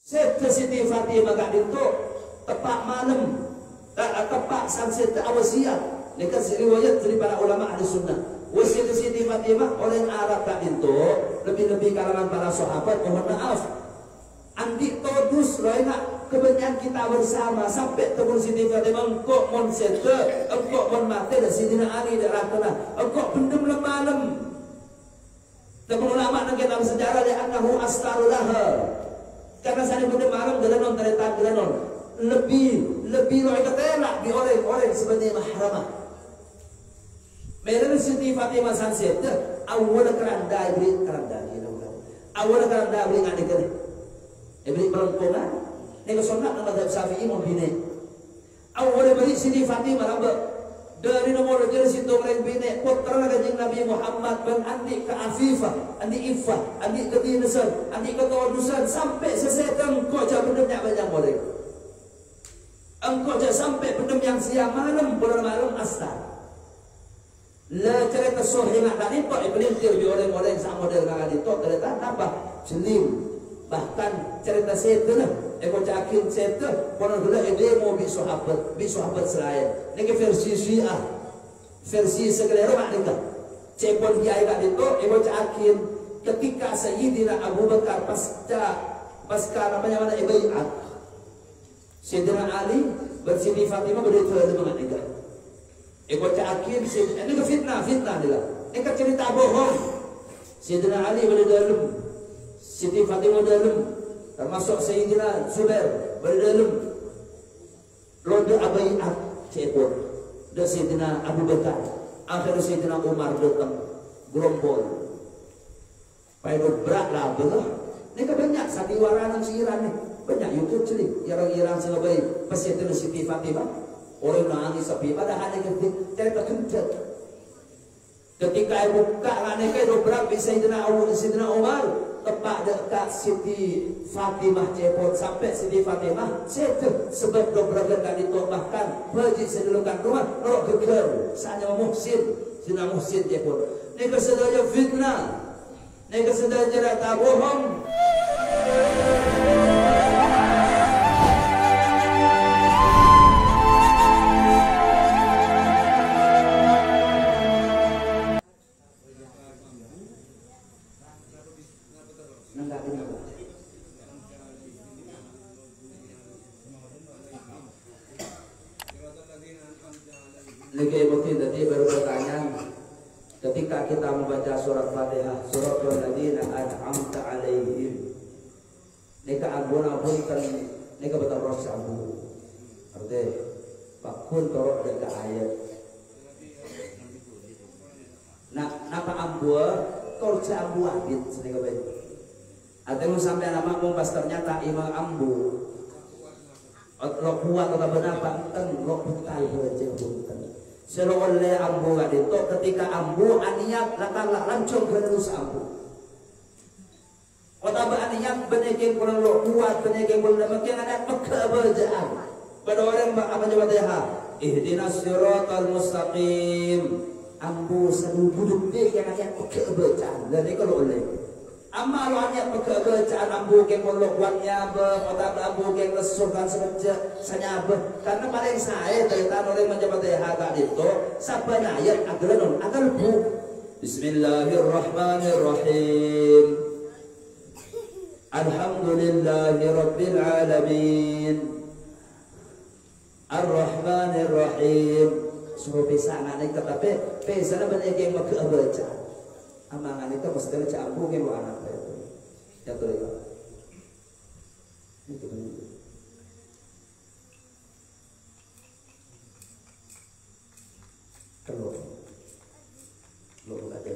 Sete Siti Fatimah gak itu tepat malam, tepat sunset awasiat. Ini kan riwayat dari para ulama ahli sunnah. Wasiat Siti Fatimah oleh Arab gak itu lebih-lebih kalangan para sahabat. Mohon maaf, andi todus roina kebenaran kita bersama sampai tebun Siti Fatimah engkau mon sete, engkau mon mati dan Sidina Ali darah kena, engkau pendem malam. Tebun ulama nak kita bersejarah dia anahu astarullah. Karena saya pada malam gelanon terletak gelanon lebih loh ketela di orang sebenarnya mahramah. Mereka Siti Fatimah sunset awal keranda ibrit keranda awal keranda ibrit ngani kene ibrit perempuan nego sunat nama Madhab Syafi'i mau bine awal ibrit Siti Fatimah ramba dari nomor jelas itu orang bine putra kanjeng Nabi Muhammad ben andi ke Afifah, andi Ifah, andi ke Dinasan, andi ke Tawadusan sampai sesetan kau jah bendemnya banyak boleh. Engkau jah sampai bendem yang siang malam bulan malam astar. La cerita sohina tadi tu ibelintir di orang-orang sama model kali itu cerita tambah jelim bahkan cerita setan. Eko cakin sete, konon gula ide mau bi sahabat selain. Niki versi Syiah, versi sekelero mak nika. Cepon kiai kat itu, eko cakin ketika Sayyidina Abu Bakar pasca namanya mana ibaiat. Sayyidina Ali bersiti Fatimah berdua dengan nika. Eko cakin, ini ke fitnah dia. Ini cerita bohong. Sayyidina Ali berdua Siti Fatimah dalam. Termasuk Sayyidina Zubair berdalam Lode abaiat cepur dan Sayyidina Abu Bakar akhirnya Sayyidina Umar datang gerombol payah berat lah belah ini kan banyak satiwaran siiran nih banyak YouTube celik irang-irang selabai Sayyidina Siti Fatimah orang nangis sepi padahal ini cerita kencat ketika ibu buka ngane ke dobrak Sayyidina Umar tepat dekat Siti Fatimah cepot sampai Siti Fatimah setu sebab dobrakan tak ditobahkan wajib sedulukan rumah roh geger sanya muhsin sina muhsin cepot ni kesedaya fitnah ni kesedaya cerita bohong. Lagi mungkin tadi baru bertanya ketika kita membaca surat Fatihah surat Al-Ladina an'amta alaihim nika ampun kan nika betul roh sabu artinya pakun torok dekat ayat napa ambua kalau ambu abid nika baik atau sampai nama pas ternyata imam ambu lo kuat atau benapa lo bukan berjebunkan selo oleh ambu gak itu ketika ambu aniat lakanlah lancung gerus ambu kota aniat benekin kurang lo kuat benekin kurang makin ada keberjaan pada orang apa coba dia ihdinas siratal mustaqim ambu selalu duduk deh yang ayat keberjaan dan itu lo oleh amma lo ayat keberjaan ambu ke kolok kuatnya kota ambu ke lesukan semenjak sanyabah karena paling saya cerita orang menjabat haga itu saban ayat aglanon agalbu Bismillahirrahmanirrahim Alhamdulillahi Rabbil Alamin Ar-Rahmanirrahim suruh bisa nganik tetapi bisa na banyak yang keberjaan amangan itu mesti baca ambu ke lu anak itu ya tuh itu kalau lo ada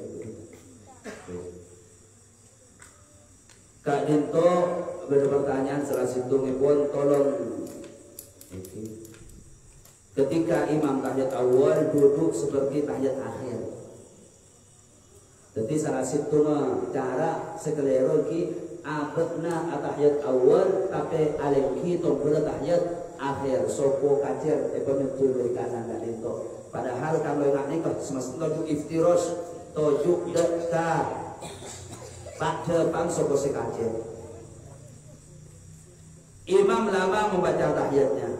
Kak Dinto berpertanyaan setelah situ ngepon tolong ketika imam tahiyat awal duduk seperti tahiyat akhir. Jadi salah situ cara sekelero ki abetna tahiyat awal tapi alengki tombol tahiyat akhir sopo kacer penutur dari kanan dan itu padahal kalau yang nikah semestinya tujuh iftiros tujuh dekat pada pang sopo si kacer Imam lama membaca tahiyatnya.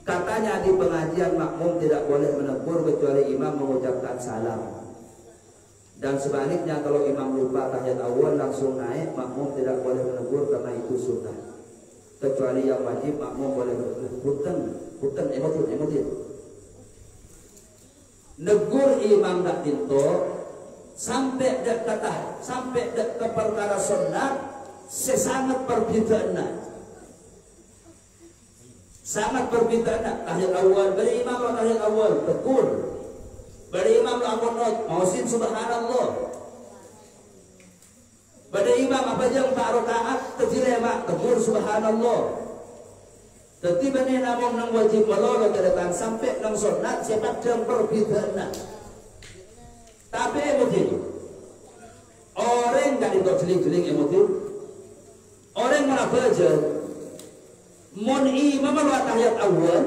Katanya di pengajian makmum tidak boleh menegur kecuali imam mengucapkan salam. Dan sebaliknya kalau imam lupa tahiyat awal langsung naik, makmum tidak boleh menegur karena itu sunnah. Kecuali yang wajib makmum boleh menegur. Punten emotif. Negur imam tak tinto sampai dak kata, sampai dak ke perkara sunnah, sesangat perbedaan. Sangat perbedaan. Tahiyat awal beri imam tahiyat awal tegur. Beri imam amunot mausin subhanallah. Beri imam apa yang tak rakaat terjilema tegur subhanallah. Tetapi ni namong nang wajib melolo terdepan sampai nang sunat siapa yang perbedaan. Tapi emotif. Orang tak itu jeling-jeling emotif. Orang mana baca mun imam melakukan tahiyat awal,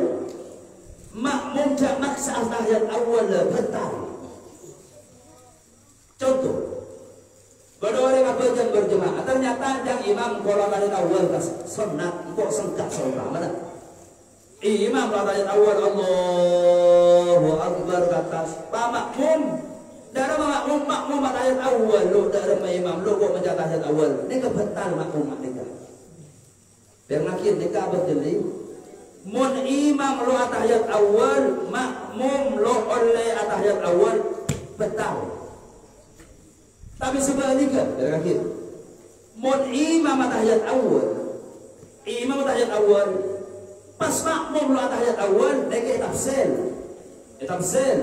makmum jak maksa tahiyat awal betul. Contoh, berdua apa jam berjemaah, ternyata yang imam kalau tahiyat awal sunat, kok sengkat saudara mana? Imam kalau tahiyat awal Allahu Akbar kata, pak makmum, darah makmum tahiyat awal, lo darah imam, lo kok menjadi tahiyat awal, ini kebetal makmum mereka. Bermakin mereka berjeli, mun imam lo tahiyat awal, makmum lo oleh tahiyat awal betul. Tapi sebaliknya, bermakin, mun imam tahiyat awal, pas makmum lo tahiyat awal, mereka tafsir.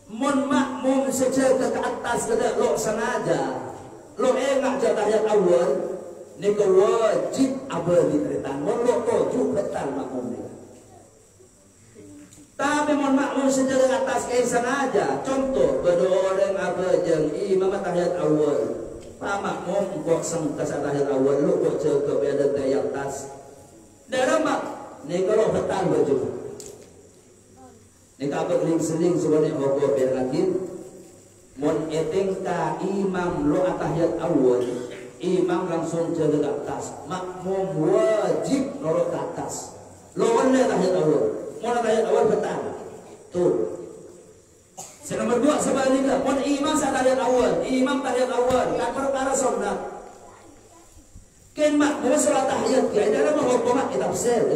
Mun makmum sejaga ke atas kada lo sengaja, lo engak je tahiyat awal. Nika wajib abadi teritan. Mon lo toju betal makmum ni. Tapi mon makmum sejaga atas kain sengaja. Contoh berdua orang abajang imam tahiyat awal. Pak makmum kok sengkas tahiyat awal lo kok jaga beda dari atas. Dalam mak nika lo betal baju. Nika bergeling-seling sebenarnya hoko biar lagi. Mon eting ka imam lo tahiyat awal. Imam langsung jaga ke atas, makmum wajib norok ke atas. Lo boleh tahiyat awal, mau tahiyat awal betul. Tuh. Nomor 2 sebaliknya, mau imam tahiyat awal, tak perkara sunat. Ken makmum salat tahiyat, kaya dalam hukum tafsir.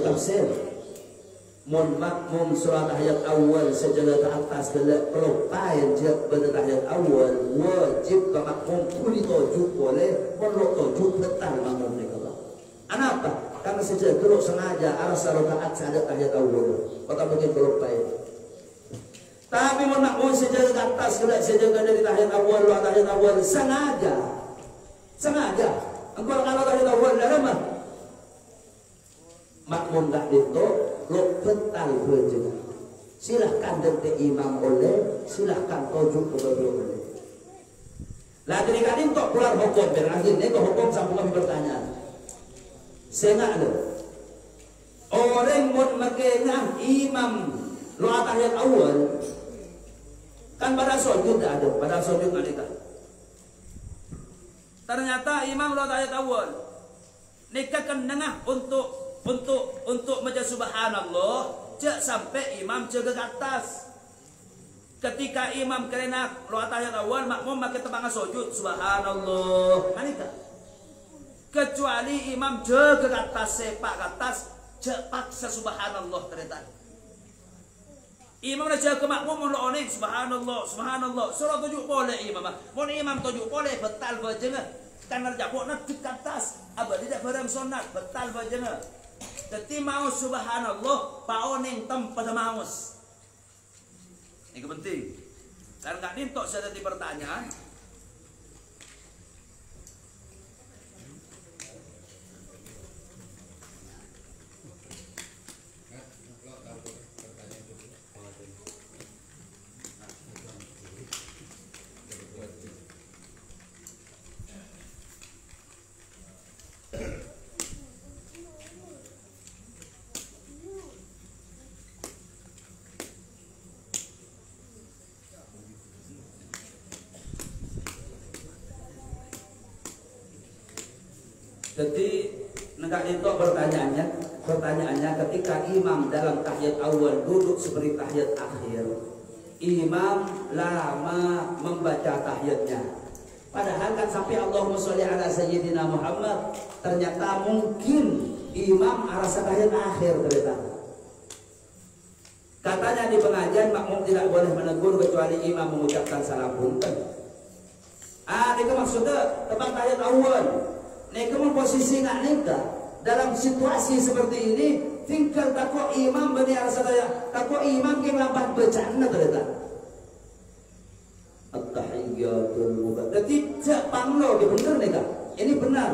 Mon makmum salat tahiyat awal sejaga ke atas kalau payen dia bertahiyat awal wajib ke makmum kuli tojuk boleh mon tojuk betul makmum ni kalau. Kenapa? Karena sejaga kalau sengaja arah rakaat saja tahiyat awal. Kata mungkin kalau payen. Tapi mon makmum sejaga ke atas kalau sejaga dari tahiyat awal sengaja. Engkau kalau tahiyat awal dalam makmum tak ditok lo betal berjemaah. Silahkan dente imam oleh, silahkan tojuk kepada oleh. Lah jadi kan untuk keluar hukum berakhir ni ke hukum sambung kami bertanya. Sengak lo. Orang mun makengah imam lo tahiyat awal kan pada sujud ada, pada sujud malaikat. Ternyata imam lo tahiyat awal. Nikah kan nengah untuk baca subhanallah jak sampai imam jaga ke atas. Ketika imam kerana lo tahiyat awal makmum makin tebang sujud subhanallah manika. Kecuali imam jaga ke atas sepak ke atas jak paksa subhanallah ternyata. Imam dah jaga makmum lo oning subhanallah surah tujuh boleh imam. Mun imam tujuh boleh betal bajengah. Karena jabuk nak di atas abadi tidak barang sunat betal bajengah. Jadi mau subhanallah paoning tem pada maus. Ini penting. Dan nggak nintok saya tadi pertanyaan. Jadi negak itu pertanyaannya ketika imam dalam tahiyat awal duduk seperti tahiyat akhir, imam lama membaca tahiyatnya. Padahal kan sampai Allahumma sholli ala sayyidina Muhammad, ternyata mungkin imam arasa tahiyat akhir ternyata. Katanya di pengajian makmum tidak boleh menegur kecuali imam mengucapkan salam punten. Ini maksudnya tempat tahiyat awal. Ini posisi nggak nikah dalam situasi seperti ini, tinggal takut imam bani arasa tahiyat, takut imam yang lambat bacaan ternyata. At-tahiyyatul mubarak. Jadi panglo benar nih kak. Ini benar.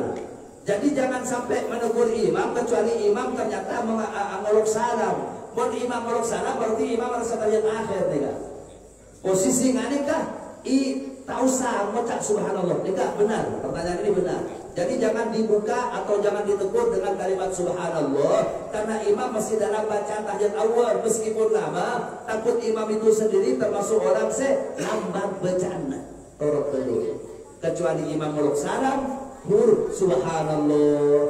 Jadi jangan sampai menegur imam kecuali imam ternyata mengolok salam. Buat imam mengolok salam berarti imam harus tahiyat akhir nih kak. Posisi nggak nih kak? Tak usah mengucap subhanallah. Nih kak benar. Pertanyaan ini benar. Jadi jangan dibuka atau jangan ditegur dengan kalimat subhanallah, karena imam masih dalam bacaan tahiyat awal. Meskipun lama, takut imam itu sendiri termasuk orang lambat bacaan. Torok dulu. Kecuali imam meluk salam, hur subhanallah.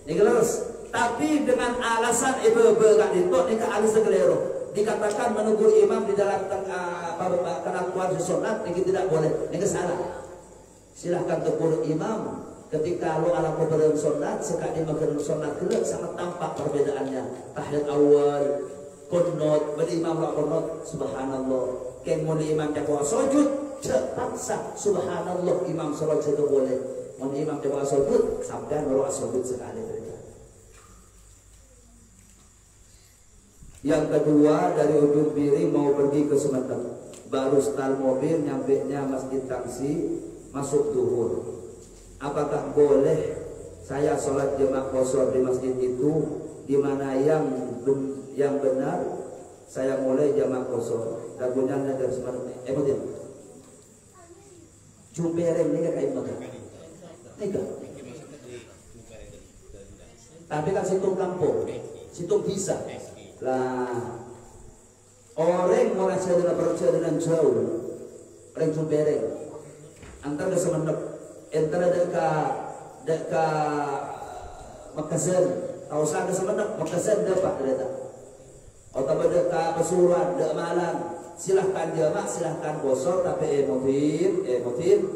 Ini jelas. Tapi dengan alasan gak ditok, ini alasan keliru. Dikatakan menegur imam di dalam kenakuan sunat, ini tidak boleh. Ini salah. Silahkan tegur imam. Ketika lo ala kubaran sunat, sekali makan sunat kelak sangat tampak perbedaannya. Tahiyat awal, kunut, berimam lah kunut, subhanallah. Kemudian imam cakap sujud, terpaksa subhanallah imam salat itu boleh. Mau imam cakap sujud, sampai baru sujud sekali. Yang kedua dari ujung Piri mau pergi ke Sumatera, baru setel mobil nyampe-nya Masjid Taksi, masuk duhur. Apakah boleh saya sholat jemaah qashar di masjid itu, di mana yang benar saya mulai jemaah qashar. Lagunya dari Sumatera. Betul. Jumpereng ni kayak mana? Nika. Tapi kan situ kampung, situ bisa. Lah orang merasa dalam perjalanan jauh, orang Jumpereng, antar ke Sumatera. Antara dekat Makassar, kawasan Sumatera, Makassar dapat kereta. Atau dekat Pasuruan, dekat Malang, silahkan jamaah, silahkan qashar, tapi emotif.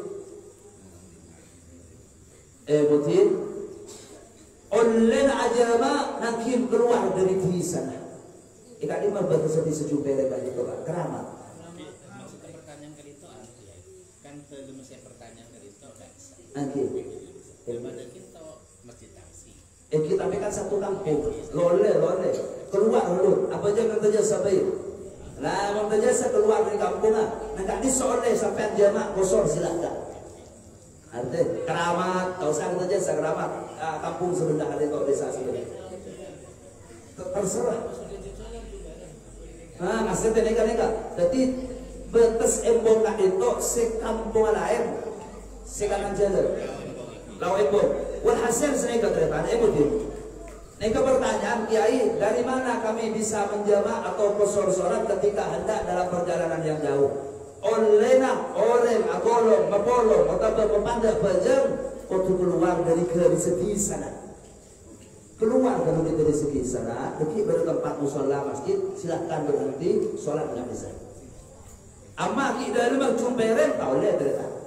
Oleh ajama nakin keluar dari di sana. Ikan ini membantu sedih sejumlah banyak itu keramat. Nanti, kita kan satu kampung, lole, keluar dulu. Apa aja kata jasa baik. Lah, kata jasa keluar dari kampung lah. Nak di sore sampai jamaah qashar silakan. Artinya keramat, kau usah kata jasa keramat. Kampung sebelah ada kau desa sebelah. Terserah. Maksudnya nega. Jadi betes embong nak itu sekampung lain. Sekanan jalan, lau embong. Walhasil saya keterima emotif. Neka pertanyaan Kiai, dari mana kami bisa menjamak atau qashar sholat ketika hendak dalam perjalanan yang jauh? Olehna, orang, agolong, mapolong, atau pemandak bajang, untuk keluar dari segi sana. Keluar dari segi sana, pergi pada tempat musola masjid, silahkan berhenti, sholat nggak bisa. Amma kita dalam Jumpereng, tak boleh ternyata.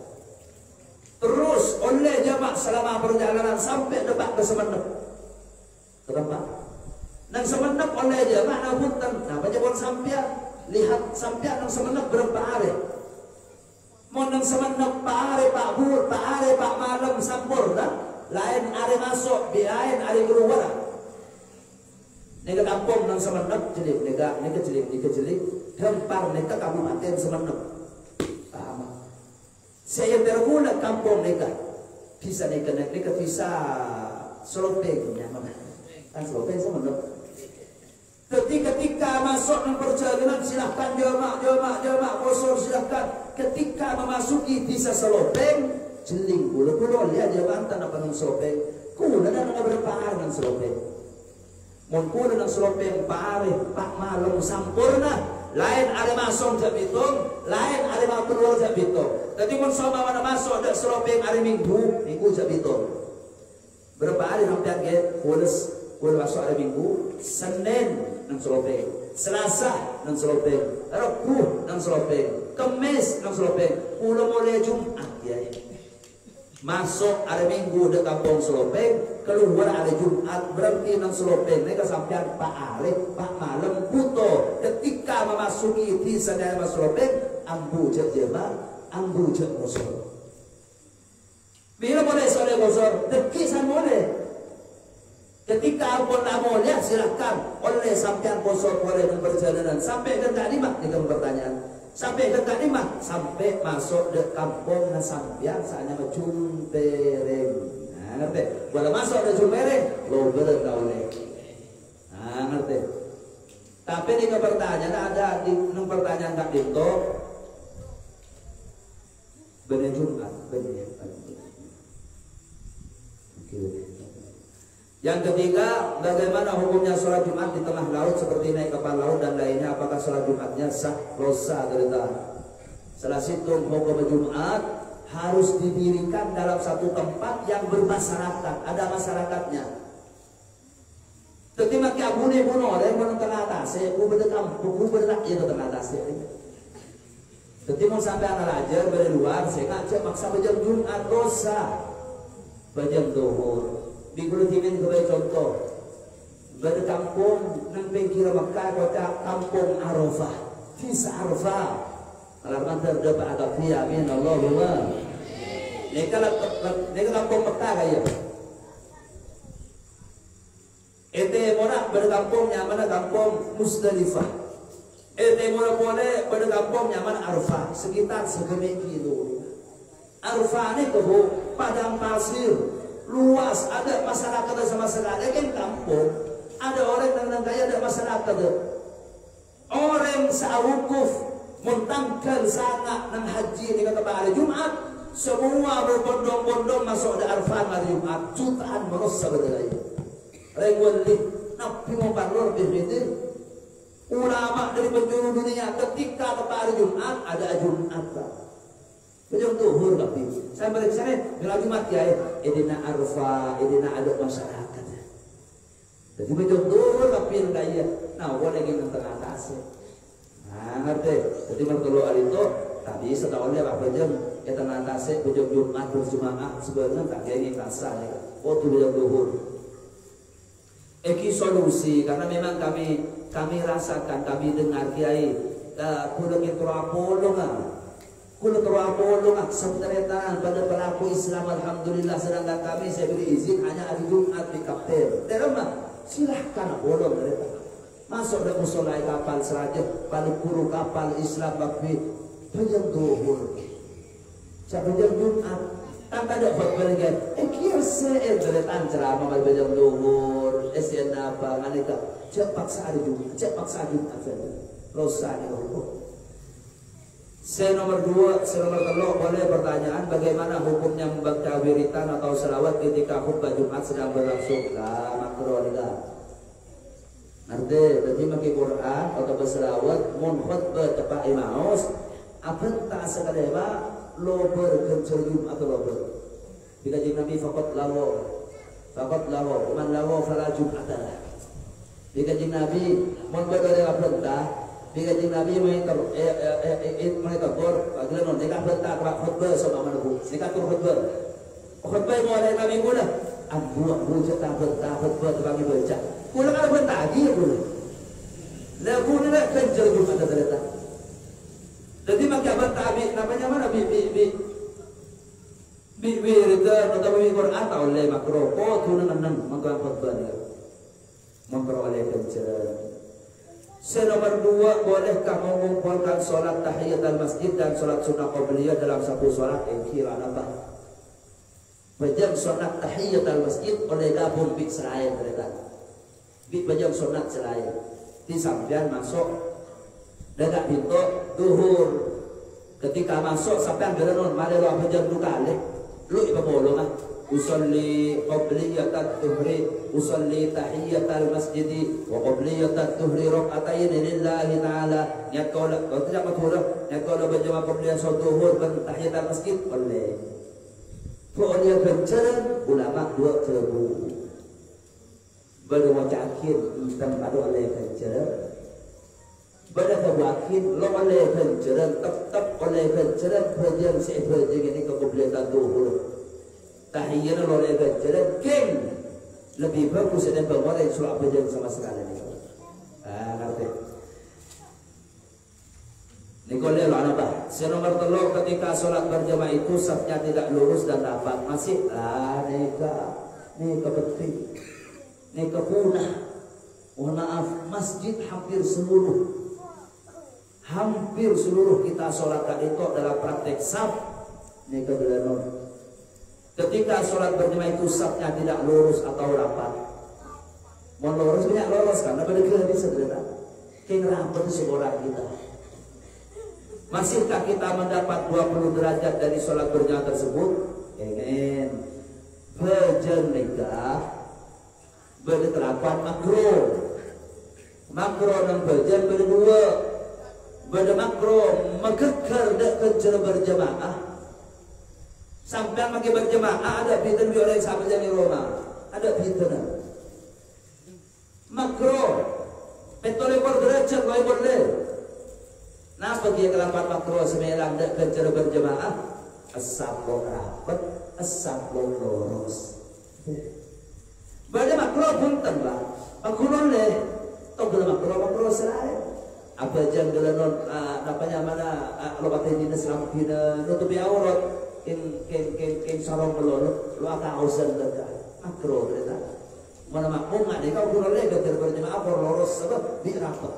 Terus oleh jamak selama perjalanan sampai dekat ke Semenep. Kenapa? Nang Semenep oleh jamak napunten. Nah, banyak orang sampai lihat sampai nang Semenep berapa hari. Mau nang Semenep Pak hari, Pak Bur, Pak hari, Pak malam sampur dah. Lain hari masuk, lain hari keluar. Nega kampung nang Semenep jelik, nega jelik. Dempar nega kabupaten Semenep. Saya terguna kampung nega bisa nega bisa selopeng nyaman kan selopeng sama dong. Ketika masuk dalam perjalanan silahkan jamaah qashar silahkan. Ketika memasuki bisa selopeng jeling pulau lihat jamaah tanah penuh selopeng kuna dan berapa hari dengan selopeng mun kuna dengan selopeng pak malam sampurna. Lain ada masuk jak bitung, lain ada mau keluar jak bitung. Jadi mun sama mana masuk dak selopeng hari minggu jak bitung. ke pulas masuk hari Minggu, Senin nang selopeng, Selasa nang selopeng, Rabu nang selopeng, Kamis nang selopeng, pulang mulai Jumat ya. Masuk hari Minggu di kampung selopeng, keluar hari Jumat berhenti nang selopeng. Mereka sampean Pak Arif, Pak Malam, Puto. Ketika memasuki di sana mas selopeng, ambu cek jema, ambu cek kosor. Bila boleh sore kosor, dekisan boleh. Ketika ampun mau lihat silakan oleh sampean kosor boleh dan perjalanan sampai ke Taklimah kita pertanyaan. Sampai ke Taklimah sampai masuk ke kampung na sampean saatnya Jumpereng. Nah, ngerti? Boleh masuk ke Jumpereng, lo berdauleh. Nah, ngerti? Tapi di pertanyaan ada di pertanyaan Kak Dito. Benar Jumat, benar. Yang ketiga, bagaimana hukumnya sholat Jumat di tengah laut seperti naik kapal laut dan lainnya? Apakah sholat Jumatnya sah? Dosa cerita. Salah satu hukum Jumat harus didirikan dalam satu tempat yang bermasyarakat, ada masyarakatnya. Ketika kita bunyi bunuh, ada yang tengah atas, aku berdekam, aku berdekat itu tengah atas. Ketika mau sampai anak ajar dari luar, saya ngajak maksa bejam Jumat dosa, bejam duhur. Bigul timin sebagai contoh, berkampung nang pinggir Mekah kota kampung Arafah, Fisa Arafah. Alamat terdapat agak fiya min Allahumma. Neka kampung Mekah kaya. Ete mona berkampung nyaman kampung Musdalifah. Ete mona boleh berkampung nyaman Arafah sekitar segemi kilo. Arafah ini tuh padang pasir. Luas, ada masyarakat sama sekali kan kampung, ada orang yang kaya ada masyarakat. Orang sawukuf mentangkan sangat nang haji dengan hari Jumat, semua berbondong-bondong masuk di Arafah hari Jumat, jutaan manusia berdaya. Regulih, nabi memperluar berbeda. Ulama dari penjuru dunia ketika hari Jumat ada Jumat. Bejam duhur tapi saya balik sana bila Jumat ya edina Arafah edina ada masyarakat. Jadi bejam duhur tapi enggak ya. Nah boleh kita tengah atas. Nah ngerti. Jadi mertelo itu tadi setahun dia apa jam ya tengah atas bejam Jumat berjemaah sebenarnya tak kayak ini kasar ya. Oh tu bejam duhur. Eki solusi karena memang kami rasakan kami dengar kiai pulang itu apolong Kulo terapolong sebenarnya pada pelaku Islam alhamdulillah sedangkan kami saya beri izin hanya hari Jumat di kapten. Terima silahkan bolong mereka masuk dan musolai kapal seraja balik kuru kapal Islam bakwi penjam duhur. Siapa jam Jumat tanpa ada khutbah lagi. Kira saya beretan ceramah pada penjam duhur. Esien apa nganita cepat saat Jumat cepat saat Jumat saja. Rosa ni hukum. Nomor 2, nomor 3 boleh pertanyaan bagaimana hukumnya membaca wiritan atau selawat ketika khutbah Jumat sedang berlangsung. Lah makruh dah. Nanti jadi pakai Quran atau berselawat mun khutbah cepat imaus apa tak sekali lo berkencer Jumat atau lo ber. Bila Nabi faqat lawo man lawo fala Jum'atalah. Bila Nabi mun berada perintah Bila Nabi mereka kor, bagaimana mereka bertak khutbah sama manusia. Mereka tur khutbah mau ada Nabi pula. Ambu cerita bertak khutbah bagi baca. Pula kalau bertak lagi pula. Lagu ni nak kejar Jumat ada letak. Jadi maka bertak namanya mana return atau Quran atau oleh makro. Oh tu nang maka khutbah dia. Makro oleh kejar. Nomor 2, bolehkah mengumpulkan sholat tahiyat al-masjid dan sholat sunnah qabliyah dalam satu sholat? Kira apa? Bajang sholat tahiyat al-masjid oleh gabung bik selain mereka. Bik bajang sholat selain. Di sampean masuk dekat pintu duhur. Ketika masuk sampean berenon mari lo bajang dua kali. Lu iba bolong ah. Usalli qabliyatat tuhri usalli tahiyatal masjidi wa qabliyatat tuhri rak'atain lillahi ta'ala. Niat kau tidak mathura niat kau berjamaah qabliyah salat zuhur dan tahiyatal masjid boleh. Boleh berjalan ulama 2 tebu. berwacakin tempat oleh kerja berwacakin lo oleh kerja tetap oleh kerja kerja seperti ini kebetulan dulu tahiyana lo oleh kerja king lebih bagus dan berwala surah kerja sama sekali ni ngerti ni kalau lo apa senomor telur ketika sholat berjamaah itu safnya tidak lurus dan rapat masih ni penting ni kepunah. Mohon maaf, masjid hampir seluruh kita sholat itu adalah praktek saf. Ni kebenaran. Ketika sholat berjamaah itu safnya tidak lurus atau rapat. Mau lurus banyak lurus karena pada kita sederhana. King rapat seorang kita. Masihkah kita mendapat 20 derajat dari sholat berjamaah tersebut? Ingin berjamaah berkelakuan makro dan berjam berdua makro mengekar dek kerja berjamaah sampai makin berjamaah ada fitan bioleh sampai jadi Roma ada fitan makro petole derajat kau boleh napa dia kelakuan makro semelang dek kerja berjamaah asap lo rapat asap lo lurus Bada makro pun tambah, aku noleh, tau gula makro selai. Apa jam gula non, napanya mana, lo pakai dinas lampu nutupi aurat, ken sarong lo akan ausan dah, makro dah. Mana makro nggak deh, kau noleh ketir berjemaah apa loros apa dirapat.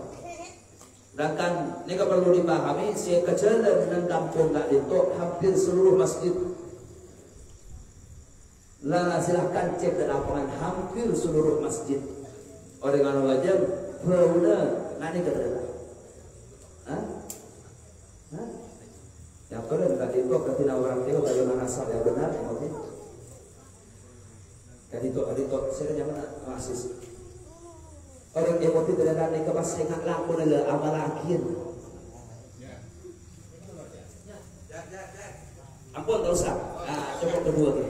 Sedangkan ini perlu dipahami, si kecil dan kampung nggak itu hampir seluruh masjid. Lah silahkan cek di lapangan hampir seluruh masjid. Orang yang wajib berudah nani kata yang kalian tadi itu ketika orang tahu bagaimana asal yang benar, maksudnya tadi itu saya jangan masih orang emosi tidak ada kepas sengat laku adalah amal akhir. Ampun tak usah. Coba kedua ni.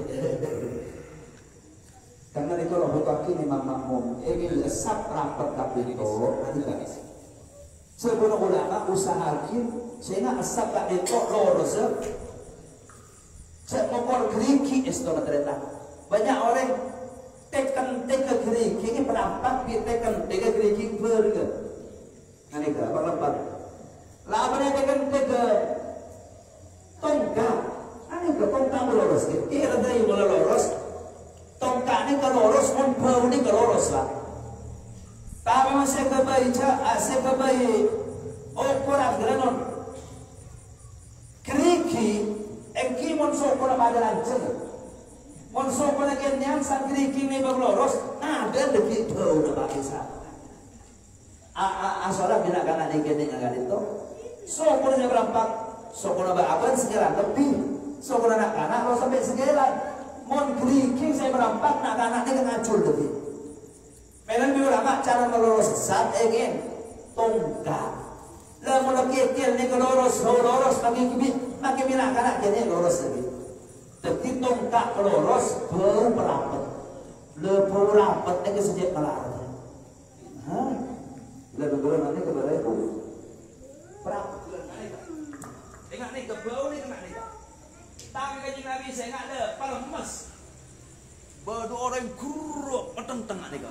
Karena itu loh bukan imam makmum ingin lesap rapat tapi itu tidak bisa. Sebelum ulama usahakan sehingga asap tak itu lurus. Sepokor keriki istilah terletak. Banyak orang tekan keriki ini pendapat tekan keriki berga. Ini ke pendapat. Lah apa yang tekan tongkat. Ini ke tongkat melurus. Ini ada yang melurus. Tongkat ni kalau lurus pun bau ni kalau lurus lah. Tapi masih kebaik kurang geranon. Keriki, engki monso kurang ada lancar. Monso kurang kenyang sang keriki ni baru lurus. Ada lebih bau dah bagi sana. Asalnya bila kanan ni kenyang agak itu. So kurangnya berampak, so kurang berapan segala lebih, so kurang nak kanan kalau sampai segala. Mon keriki saya merampak nak anak dia ngacul lagi. Melan ulama cara melurus saat ingin tongkat. Lah mula kekil ni kelurus bagi mina anak dia ni lurus lagi. Tapi tongkat kelurus bau merapat. Lebau rapat ni kesejak malah. Lebih boleh nanti kepada itu. Perapat. Tengok ni kebau ni kena ni. Tapi kaji Nabi saya enggak ada pelemes. Berdua orang kuruk peteng-tengah ni kau.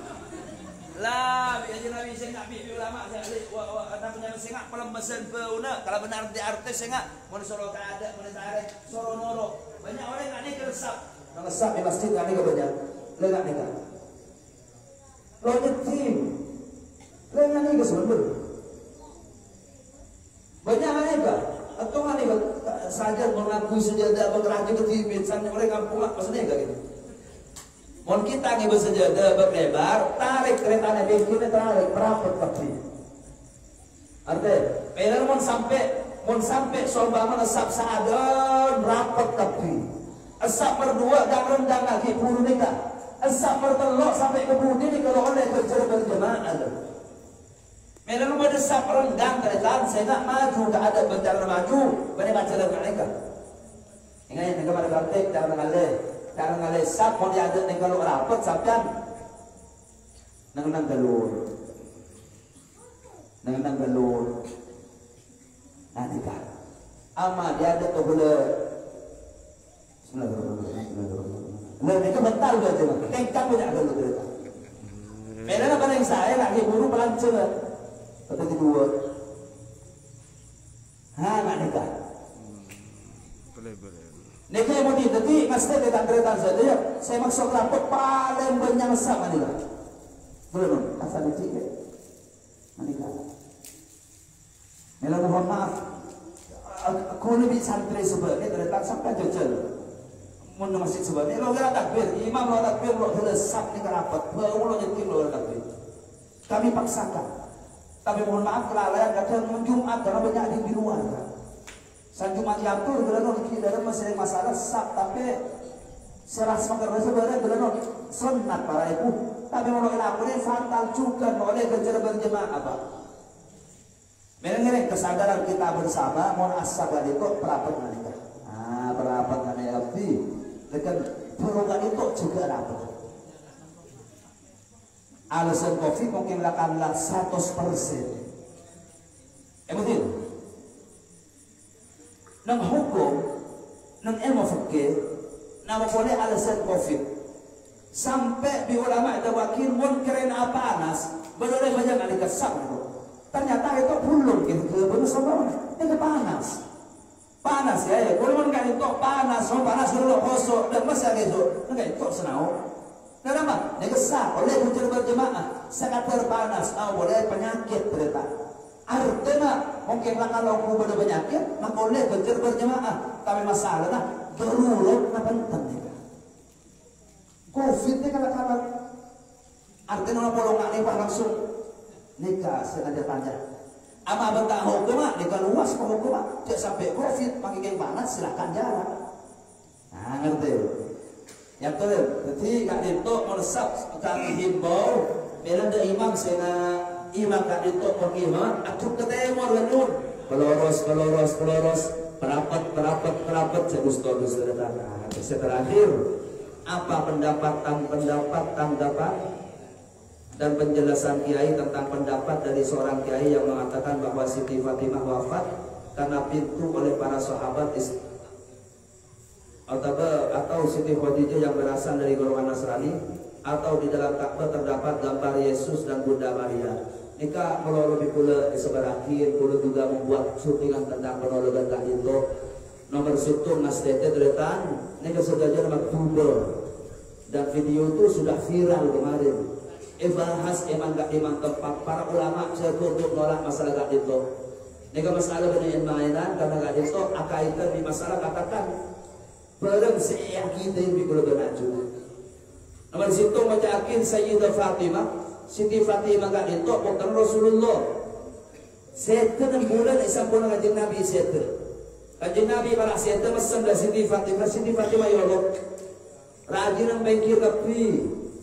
Lah kaji Nabi saya enggak bibi ulama saya ada punya saya enggak pelemesan beuna. Kalau benar di artis saya enggak mau disuruh ada, mau ditarik, suruh norok. Banyak orang enggak ni keresap. Keresap di masjid enggak ni kau banyak. Lengak ni kau. Lo nyetim. Lengak ni kau sebenarnya. Banyak ni kau. Atau mana saja mengaku sejadah berkerja ketimit sampai oleh kampung lah maksudnya enggak gitu. Mon kita ni bersejadah berlebar tarik kereta nabi kita tarik merapat tapi. Artinya, pelan mon sampai sombama asap sadar merapat tapi. Asap berdua dan rendang lagi puluh ni tak. Asap bertelok sampai ke budi ni kalau oleh kerja berjemaah ada. Melalui pada sap rendang kereta saya nak maju tak ada berjalan maju boleh baca dalam mereka. Ingat yang pada praktek cara ngalih sap mau diadat dengan kalau rapat sabdan. nang galur. Nang galur. Nanti kan. Ama dia ada tu boleh. Lebih ke bentar juga cuma. Tengkap banyak galur kita. Mereka apa yang saya lagi buru pelancer. Kata kedua. Nak nikah. Nikah yang mau jadi mesti kita kereta saja. Saya maksud rapot paling banyak sama nikah. Belum, asal dicik. Menikah. Mela mohon maaf. Aku lebih santri sebenarnya terletak sampai jajal. Mun masjid sebenarnya lo gerak takbir, imam lo takbir lo selesai nikah rapat. Baru lo nyetim lo takbir. Kami paksakan. Tapi mohon maaf kelalaian kadang Jumat karena banyak di luar. San Jumat diatur karena di dalam masih masalah sak tapi serah semangat sebenarnya karena sunat para ibu. Tapi mau ngelakuin fatal juga oleh kejar berjemaah apa? Mereka kesadaran kita bersama mohon asal itu perapat nikah. Perapat nikah itu dengan perubahan itu juga rapat. Alasan COVID mungkin lakanlah 100%. Betul. Nang hukum, nang ilmu fikih, nama boleh alasan COVID. Sampai di ulama ada wakil mun kerana panas, boleh banyak kali kesam itu. Ternyata itu belum gitu, benar sama. Itu panas. Panas ya, kalau mun kan itu panas, panas dulu kosong dan masih gitu. Enggak itu senau. Kenapa? Negesa oleh kuncir berjemaah sangat terpanas, boleh penyakit ternyata. Artinya mungkin lah kalau aku ada penyakit, maka oleh kuncir berjemaah. Tapi masalahnya berulang apa penting? COVID ni kalau artinya orang bolong nak nikah langsung nikah sengaja tanya. Ama bentak hukum nikah luas hukum tidak sampai COVID pakai kain panas silakan jalan. Ngerti? Yang kedua, jadi kat itu meresap kami himbau bila ada imam sena imam kat itu pergiman aku ketemor lenun peloros perapat segustos sederhana. Terakhir apa pendapat tanggapan dan penjelasan kiai tentang pendapat dari seorang kiai yang mengatakan bahwa Siti Fatimah wafat karena pintu oleh para sahabat atau Siti Khadijah yang berasal dari golongan Nasrani, atau di dalam Ka'bah terdapat gambar Yesus dan Bunda Maria. Nika kalau lebih pula disebarakin, pula juga membuat syutingan tentang penolongan Kak itu. Nomor situ Mas Tete deretan, nika sejajar maktuba dan video itu sudah viral kemarin. Bahas emang gak dimang tempat para ulama saya untuk nolak masalah Kak itu. Nika masalah dengan mainan karena Kak itu akaitan di masalah katakan. Barang seyang kita yang digunakan aja. Nomor situ macakin Sayyidah Fatimah, Siti Fatimah gak itu bukan Rasulullah. Setelah bulan isampun Kanjeng Nabi setelah. Kanjeng Nabi para setelah pesan dari Siti Fatimah ya Allah. Rajin yang bangkir tapi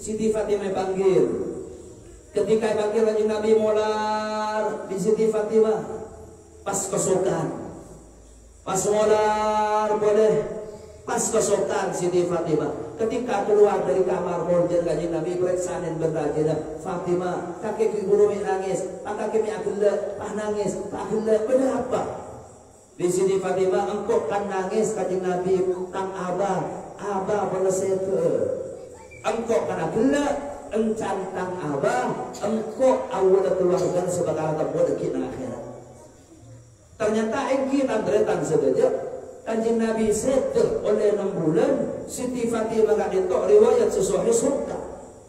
Siti Fatimah panggil. Ketika panggil Kanjeng Nabi molar di Siti Fatimah pas kesukaan. Pas molar boleh. Pas kesokan Siti Fatimah ketika keluar dari kamar morjen Kanjeng Nabi periksanin berajina Fatimah kakek guru nangis kakek agel nangis agel kenapa di Siti Fatimah engkau kan nangis Kanjeng Nabi tang abah bersete engkau kan agel encan tang abah engkau awal keluarga sebagai tempat dekit akhirat. Ternyata engki tandretan sedaja Kanjeng Nabi seter oleh 6 bulan Siti Fatimah gak ditok riwayat sesuai surga.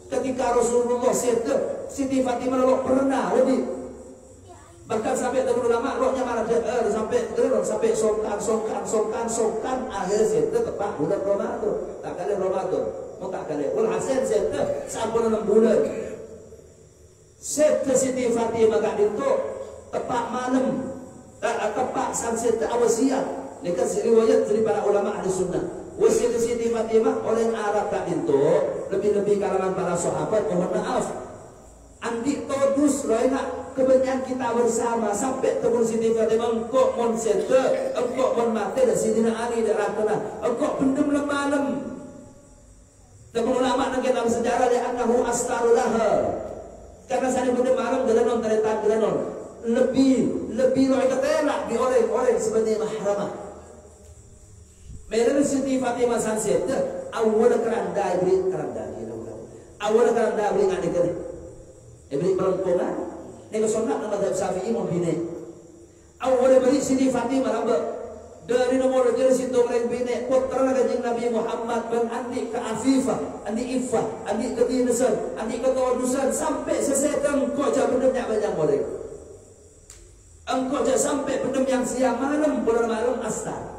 Ketika Rasulullah seter Siti Fatimah lo pernah lebih bahkan sampai dahulu lama rohnya malah sampai songkan akhir seter tepat bulan Ramadan tak kali Ramadan mau tak kali hasil seter sampai 6 bulan seter Siti Fatimah gak ditok tepat malam tepat sunset awal siang. Ini kan riwayat dari para ulama ahli sunnah. Wasiat Siti Fatimah oleh Arab tak itu lebih-lebih kalangan para sahabat mohon maaf. Andi todus roina kebenaran kita bersama sampai tebun Siti Fatimah engkau mon sete, engkau mon mati dan Sidina Ali dan Rakana, engkau pendem malam. Tebun ulama nak dalam sejarah dia annahu astarulaha. Karena sana benda malam gelanon teretan gelanon. Lebih lo ikatelak di orang sebenarnya mahramah. Mereka Siti Fatimah sunset awal keranda ibrit keranda dia nak. Awal keranda ibrit ngade kene. Ibrit perempuan ni ko sunat nama mazhab Syafi'i membina. Awal ibrit Siti Fatimah lamba dari nomor jadi situ mereka bina putra kanjeng Nabi Muhammad dan adik ke Afifah, adik Ifah, adik ke Tinusan, adik ke Tawadusan sampai seseteng kau jah benda banyak boleh. Engkau jah sampai benda yang siang malam bulan malam asal.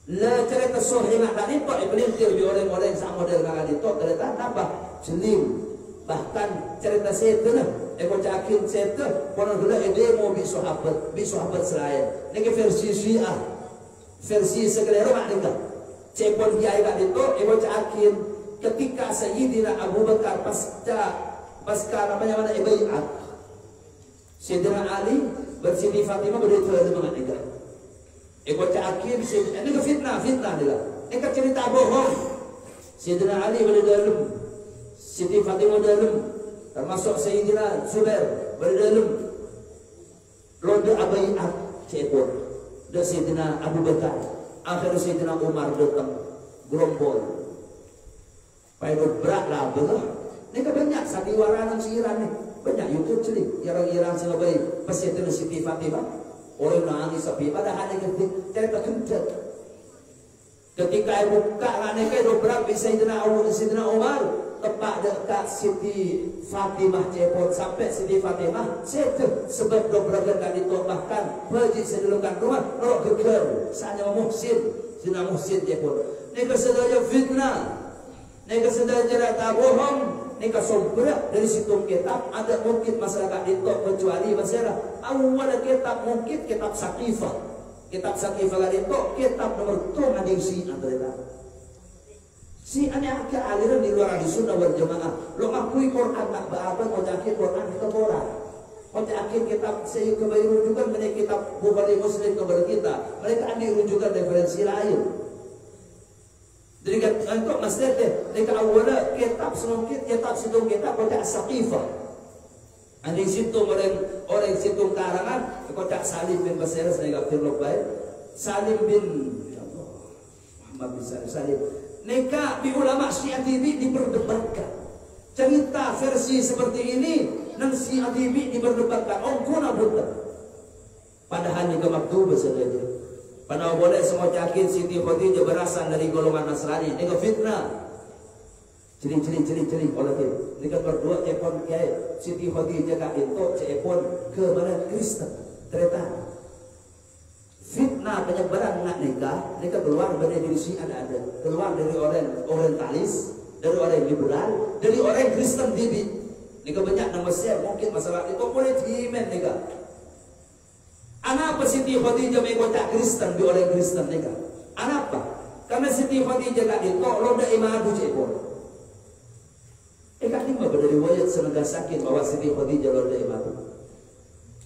La cerita sahih nak tadi tok ibelintir bi orang-orang sama model kakak itu cerita tambah jelim. Bahkan cerita setan eko cakin setan kono gula demo bi sahabat selain. Ini versi Syiah. Versi sekelero mak nika. Cepon kiai kak itu eko cakin ketika Sayyidina Abu Bakar pasca namanya mana baiat. Sayyidina Ali bersiti Fatimah berdua dengan nika. Eko cakin ini ke fitnah dia. Ini ke cerita bohong. Sayyidina Ali berdalam, Siti Fatimah dalam, termasuk Sayyidina Zubair berdalam. Roda abaiat cepot. Dan Sayyidina Abu Bakar. Akhirnya Sayyidina Umar datang gerombol. Paidot berat lah belah. Ini ke banyak sandiwara nang siran ni. Banyak YouTube celik. Irang-irang selabai pesetan Siti Fatimah. Orang nangis sepi padahal dia cerita kencet. Ketika buka aneka dobrak Sayyidina Umar tepat dekat Siti Fatimah cepot sampai Siti Fatimah setu sebab dobrakan tak ditobahkan pergi sedelukan rumah norok geger sanya Sina Muhsin cepot. Ni kesedaya fitnah. Ni kesedaya cerita bohong. Ni kesombrak dari situ kitab ada mungkin masyarakat ditok kecuali masyarakat awal kitab mungkin kitab Saqifah. Kitab Saqifah itu kitab nomor 2 ada isi antara si ane akal aliran di luar di sunnah wal jamaah lo ngakui Quran nak berapa kau yakin Quran kita borah kau yakin kitab saya kembali rujukan mereka kitab Bukhari Muslim kepada kita mereka ada rujukan referensi lain. Jadi untuk masjid mereka awalnya kitab sedikit kitab situ kitab kota Saqifah. Ada situ orang situ karangan kota Salim bin Basir saya kafir lobai Salim bin Muhammad bin Salim. Mereka di ulama Syiah TV diperdebatkan. Cerita versi seperti ini nang Syiah TV diperdebatkan. Ongkona betul. Padahal ni kemaktu bersedia. Padahal boleh semua yakin Siti Khadijah berasal dari golongan Nasrani. Ini fitnah. Celing oleh dia. Ini berdua cepon kiai Siti Khadijah kak itu cepon ke mana Kristen. Ternyata fitnah penyebaran nak nikah keluar dari diri Syiah ada. Keluar dari orang orientalis, dari orang liberal, dari orang Kristen TV. Ini banyak nama saya mungkin masalah itu boleh diimen nikah. Kenapa Siti Khadijah mengikut Kristen di orang Kristen ni kan? Kenapa? Karena Siti Khadijah kat itu roda imadu cepon. Kat lima pada riwayat senegasakin bahwa Siti Khadijah roda imadu.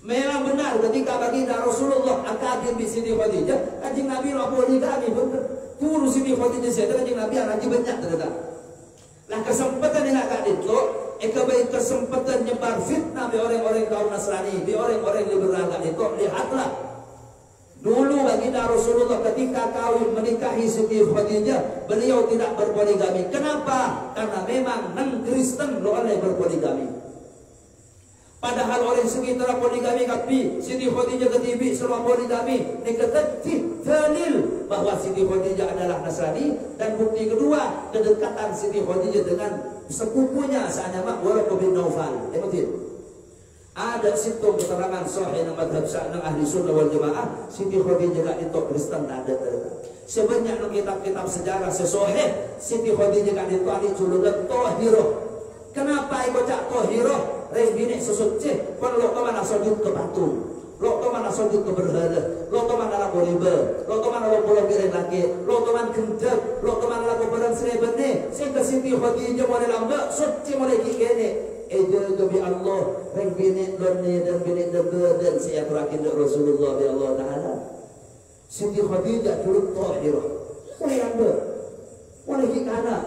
Memang benar ketika baginda Rasulullah akabin bi Siti Khadijah, kanjeng Nabi lapor di kami benar. Turu Siti Khadijah saya kanjeng Nabi anak banyak terdekat. Lah kesempatan yang kat itu baik kesempatan nyebar fitnah di orang-orang kaum Nasrani, di orang-orang liberal itu lihatlah. Dulu baginda Rasulullah ketika kawin menikahi Siti Khadijah, beliau tidak berpoligami. Kenapa? Karena memang non Kristen lo oleh berpoligami. Padahal orang sekitar poligami tapi Siti Khadijah ketibi semua poligami. Ini ketentu dalil bahwa Siti Khadijah adalah Nasrani dan bukti kedua kedekatan Siti Khadijah dengan sepupunya seanyamak Waraqah bin Naufal. Ada situ keterangan sahih nang madhab nang ahli sunnah wal jamaah Siti Khadijah gak itu Kristen tak ada sebanyak nang kitab-kitab sejarah sesoheh Siti Khadijah gak itu ahli julukan Tahirah. Kenapa ibu cak Tahirah? Reh bini sesuci kon lo ke mana sujud ke batu, lo ke mana sujud ke berhala, lo ke mana laku riba, lo ke mana lo pulang kiri laki, lo ke mana gendek, lo ke mana laku barang serebene sehingga Siti Khadijah mulai lambat suci mulai kikene ejel bi Allah reh bini donne dan bini debe dan saya terakhir Rasulullah bi Allah Ta'ala Siti Khadijah turut Tahirah mulai lambat mulai kikana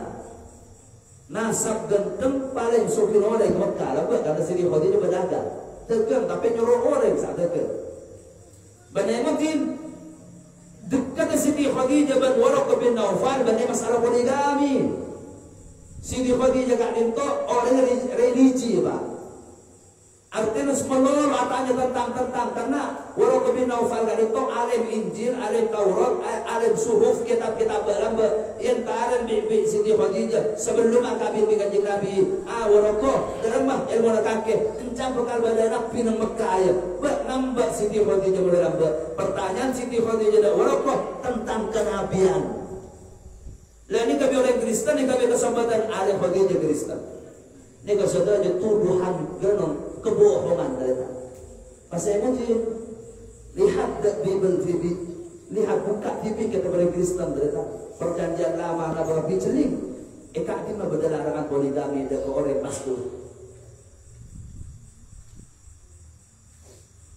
nasab genteng paling sokir orang Mekah lah karena Siti Khadijah berdagang tekan tapi nyuruh orang saat tekan banyak mungkin dekat Siti Khadijah bin Waraqah bin Naufal banyak masalah poligami. Siti Khadijah gak dintok oleh religi Pak. Artinya semelor atanya tentang karena Waraqah bin Naufal gak dintok alim Injil, alim Taurat, alim suhuf, kitab-kitab berlamba yang taran bi Siti Khadijah sebelum akabir bi Kanjeng Nabi. Waraqah dermah ilmu kakek encam bekal badan pinang Mekah ya. Bak nambah Siti Khadijah berlamba. Pertanyaan Siti Khadijah dan Waraqah tentang kenabian. Lah ini kami orang Kristen, ini kami kesempatan alim Khadijah Kristen. Ini kesadanya tuduhan genong kebohongan mereka. Pasal mungkin lihat Bible TV, lihat buka TV kita orang Kristen mereka. Perjanjian lama Nabi celing. Eka ini berlarangan poligami dan orang pastor.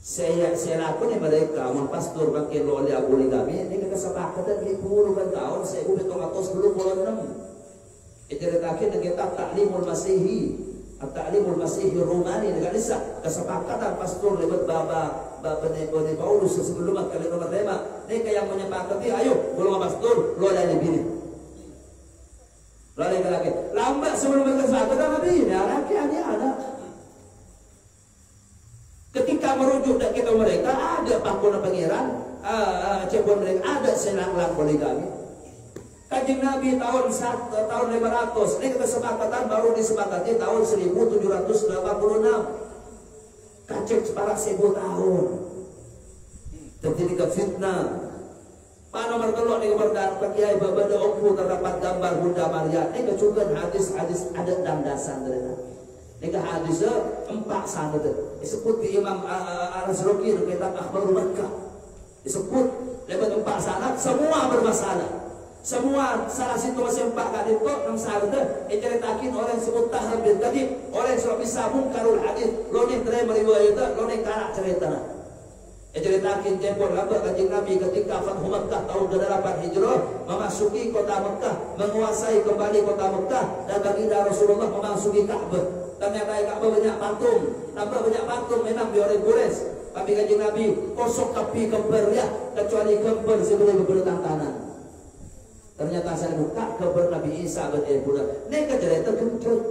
Saya lakukan ni mereka, mun pastor pakai loli poligami, ini kesepakatan di puluhan tahun. Saya udah tong 10 Itiritakin dengan kitab Ta'limul Masihi, Ta'limul Masihi Romani dengan lisah kesepakatan pastor lewat baba Paulus sebelum kali nomor 5. Mereka yang menyepakati, ayo golongan pastor lo ada bini. Lalu laki lambat sebelum kesepakatan Nabi ini laki ada. Ketika merujuk dan kita mereka ada pakuna pangeran, cebon mereka ada selang-lang poligami. Kanjeng Nabi tahun 500, ini kesepakatan baru disepakati tahun 1786. Kacek separak 1000 tahun. Terjadi ke fitnah. Pak nomor telur ni keberdan Kiai berbeda okpu terdapat gambar Bunda Maria. Ini kecukupan hadis adat dan dasar mereka. Ini ke hadisnya 4 sana tu. Disebut di Imam Al-Azraqi kitab Akhbarul Makkah. Disebut lewat 4 sana semua bermasalah. Semua salah situ masih 4 kali itu 6 sahabat diceritakan orang sebut Tahab bin Kadib orang yang sudah bisa mungkarul hadis lo ni terima riwayat lo ni karak cerita diceritakan tempoh lama Kanjeng Nabi ketika Fathu Makkah tahun ke-8 Hijrah memasuki kota Makkah menguasai kembali kota Makkah dan baginda Rasulullah memasuki Ka'bah. Ternyata Ka'bah banyak patung, tambah banyak patung memang di orang Quraisy. Tapi Kanjeng Nabi kosok kapi kembar ya kecuali kembar sebelum berdatang tanah. Ternyata saya buka kabar Nabi Isa bin Buddha. Neka cerita kencang.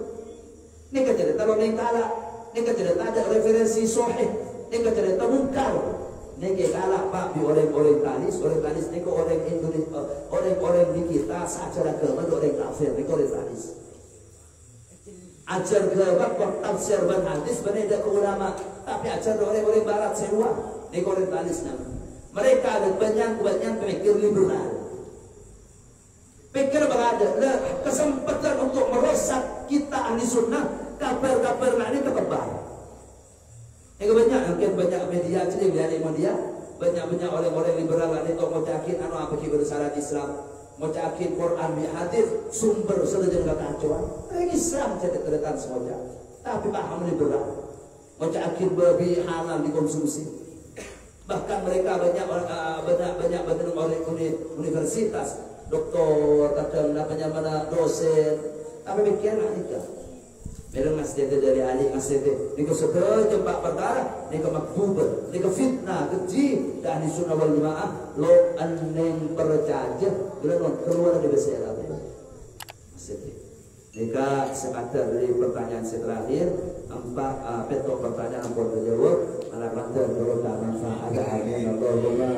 Neka cerita lo neng kala. Neka cerita ada referensi sahih. Neka cerita mungkar. Neka kala pak di orang talis neka orang Indonesia orang di kita secara agama orang kafir neka orang talis. Ajar agama kok tafsir ban hadis berbeda ke ulama. Tapi ajar orang barat semua neka orang talis nama. Mereka ada banyak pemikir liberal. Pikir berada kesempatan untuk merosak kita ahli sunnah kabar-kabar ini ketebal. Banyak media jadi media banyak orang-orang liberal ini untuk mencakin apa kita bersyarat Islam mencakin Quran bi hadis sumber sedang kacauan. Islam jadi terdekat semuanya. Tapi paham liberal mencakin babi halal dikonsumsi. Bahkan mereka banyak universitas doktor, kadang namanya mana dosen, tapi mikirlah nikah. Mereka masih dari ahli masih nikah segera jempak perkara, nikah makbubah, nikah fitnah, keji, dan ahli sunnah wal jamaah lo aneng percaya, bila keluar dari bersela. Masih nikah sekadar dari pertanyaan terakhir, 4 petok pertanyaan boleh dijawab, anak lantar kalau tak manfaat ada Allahumma.